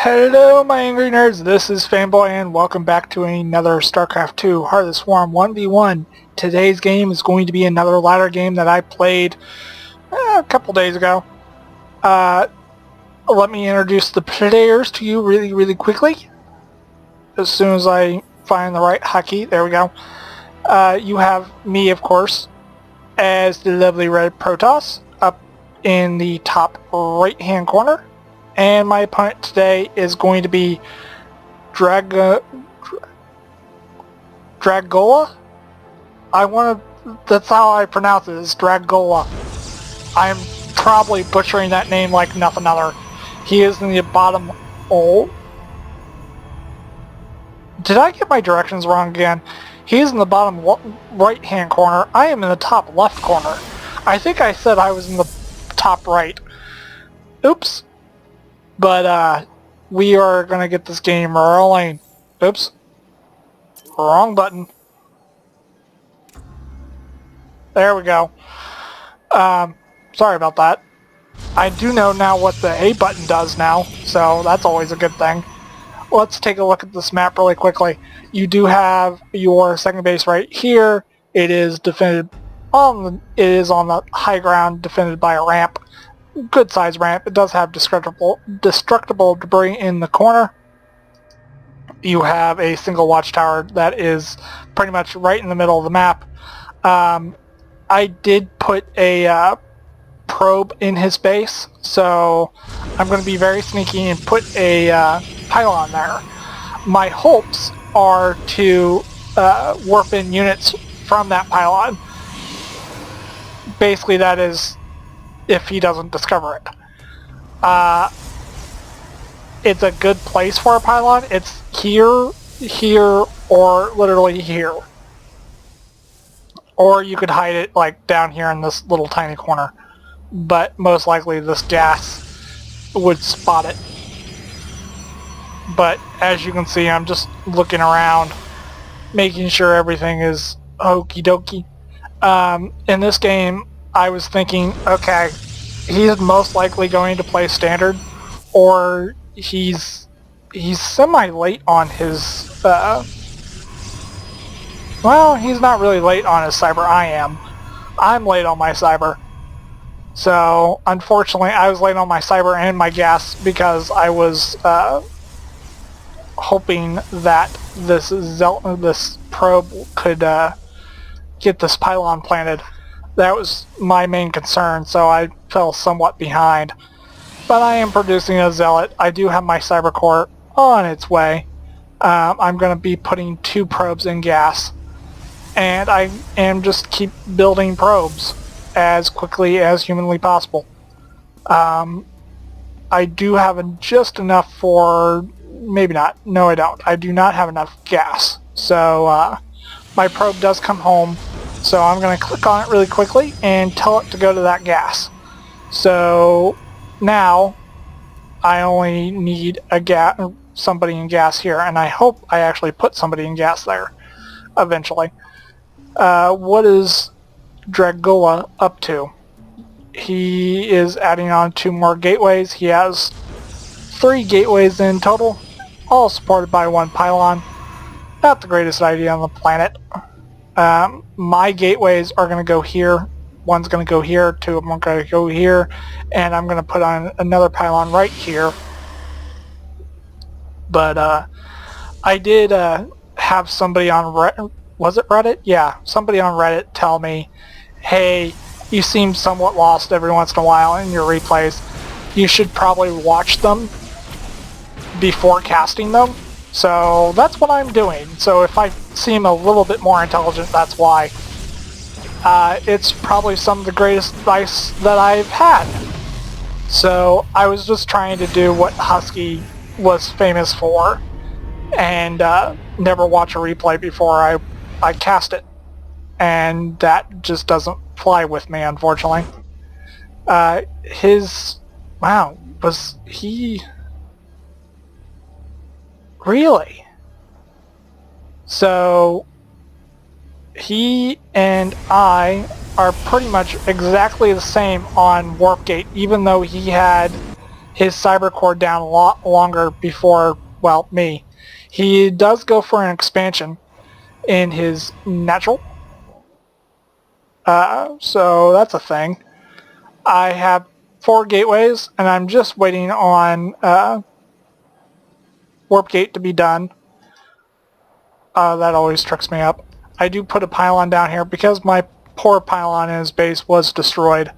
Hello my angry nerds, this is Fanboy and welcome back to another Starcraft 2 Heart of the Swarm 1v1. Today's game is going to be another ladder game that I played a couple days ago. Let me introduce the players to you really quickly. As soon as I find the right hotkey, there we go. You have me, of course, as the lovely red Protoss up in the top right hand corner. And my opponent today is going to be Dragola? That's how I pronounce it, is Dragola. I'm probably butchering that name like nothing other. He is in the bottom, did I get my directions wrong again? He's in the bottom right hand corner. I am in the top left corner. I think I said I was in the top right. Oops. But we are going to get this game rolling. Oops. Wrong button. There we go. Sorry about that. I do know now what the A button does now, so that's always a good thing. Let's take a look at this map really quickly. You do have your second base right here. It is defended on the high ground, defended by a ramp. Good size ramp. It does have destructible debris in the corner. You have a single watchtower that is pretty much right in the middle of the map. I did put a probe in his base, so I'm going to be very sneaky and put a pylon there. My hopes are to warp in units from that pylon. Basically, that is if he doesn't discover it. It's a good place for a pylon. It's here, or literally here. Or you could hide it like down here in this little tiny corner. But most likely this gas would spot it. But as you can see, I'm just looking around, making sure everything is okie dokie. In this game, I was thinking, okay, he's most likely going to play standard, or he's semi-late on his, well, he's not really late on his cyber, I am. I'm late on my cyber. So, unfortunately, I was late on my cyber and my gas because I was, hoping that this probe could, get this pylon planted. That was my main concern, so I fell somewhat behind. But I am producing a zealot. I do have my cyber core on its way. I'm going to be putting 2 probes in gas. And I am just keep building probes as quickly as humanly possible. I do have just enough for... maybe not. No, I don't. I do not have enough gas. So my probe does come home. So I'm going to click on it really quickly and tell it to go to that gas. So now I only need somebody in gas here, and I hope I actually put somebody in gas there eventually. What is Dragola up to? He is adding on 2 more gateways. He has 3 gateways in total, all supported by 1 pylon. Not the greatest idea on the planet. My gateways are going to go here. One's going to go here, 2 of them are going to go here, and I'm going to put on another pylon right here. But I did have somebody on Reddit, was it Reddit? Yeah, somebody on Reddit tell me, hey, you seem somewhat lost every once in a while in your replays. You should probably watch them before casting them. So that's what I'm doing. So if I seem a little bit more intelligent, that's why. It's probably some of the greatest advice that I've had. So I was just trying to do what Husky was famous for, and never watch a replay before I cast it. And that just doesn't fly with me, unfortunately. Wow, was he... Really? So he and I are pretty much exactly the same on Warp Gate, even though he his cyber core down a lot longer before, well, me. He does go for an expansion in his natural. So that's a thing. I have 4 gateways, and I'm just waiting on warp gate to be done. That always tricks me up. I do put a pylon down here because my poor pylon in his base was destroyed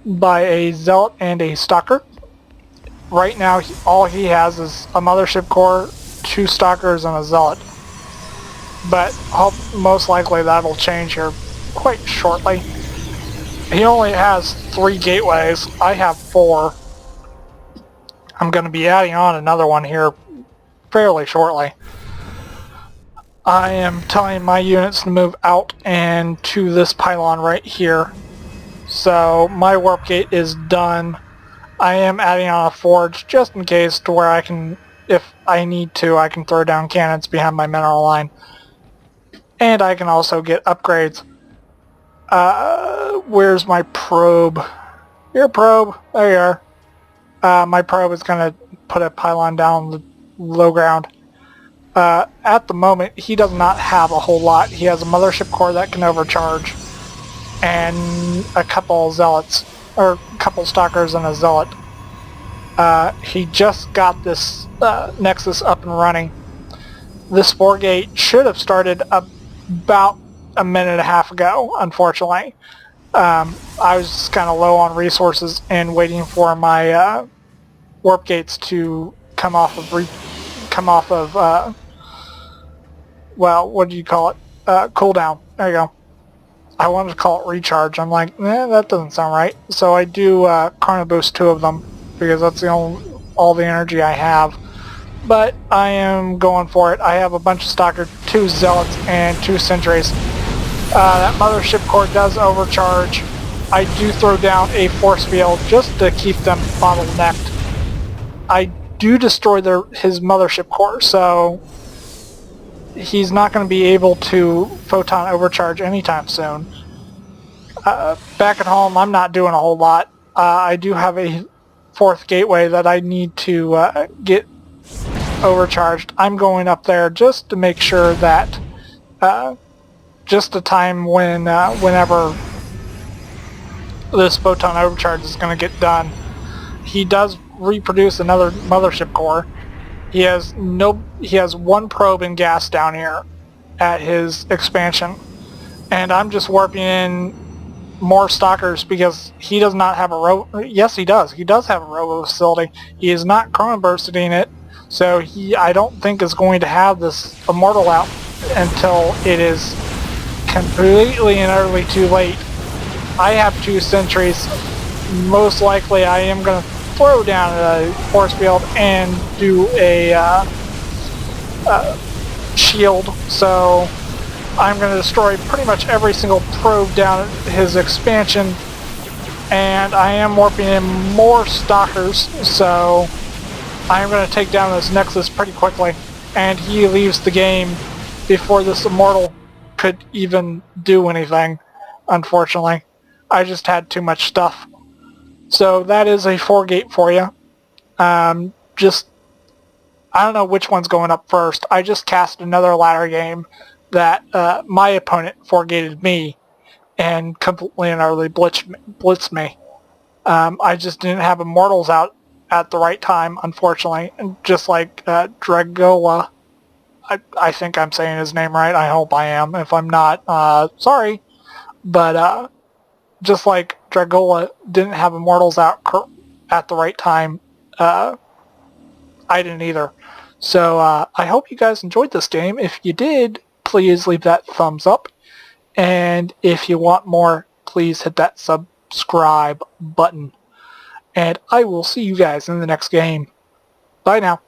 by a zealot and a stalker. Right now, all he has is a mothership core, 2 stalkers, and a zealot. But most likely that'll change here quite shortly. He only has 3 gateways. I have 4. I'm going to be adding on another one here fairly shortly. I am telling my units to move out and to this pylon right here. So my warp gate is done. I am adding on a forge just in case to where I can, if I need to, I can throw down cannons behind my mineral line. And I can also get upgrades. Where's my probe? Here, probe. There you are. My probe is going to put a pylon down the low ground. At the moment, he does not have a whole lot. He has a mothership core that can overcharge, and a couple zealots, or a couple stalkers and a zealot. He just got this Nexus up and running. This 4 gate should have started about a minute and a half ago, unfortunately. I was just kind of low on resources and waiting for my warp gates to come off of well, what do you call it? Cooldown. There you go. I wanted to call it recharge. I'm like, that doesn't sound right. So I do Chrono Boost 2 of them because that's all the energy I have. But I am going for it. I have a bunch of stalkers, 2 zealots, and 2 sentries. That mothership core does overcharge. I do throw down a force field just to keep them bottlenecked. I do destroy his mothership core, so he's not going to be able to photon overcharge anytime soon. Back at home, I'm not doing a whole lot. I do have a 4th gateway that I need to get overcharged. I'm going up there just to make sure that just the time whenever this photon overcharge is going to get done. He does reproduce another mothership core. He has 1 probe and gas down here at his expansion, and I'm just warping in more stalkers because he does not have a yes, he does have a robo facility. He is not chrono bursting it, so I don't think is going to have this immortal out until it is completely and utterly too late. I have 2 sentries. Most likely I am going to throw down a force field and do a shield, so I'm going to destroy pretty much every single probe down his expansion, and I am warping in more stalkers, so I'm going to take down this Nexus pretty quickly, and he leaves the game before this immortal could even do anything, unfortunately. I just had too much stuff. So that is a 4 gate for you. I don't know which one's going up first. I just cast another ladder game that my opponent 4-gated me and completely and utterly blitzed me. I just didn't have immortals out at the right time, unfortunately. And just like Dragola, I think I'm saying his name right. I hope I am. If I'm not, sorry. But just like Dragola didn't have immortals out at the right time, I didn't either. So I hope you guys enjoyed this game. If you did, please leave that thumbs up. And if you want more, please hit that subscribe button. And I will see you guys in the next game. Bye now.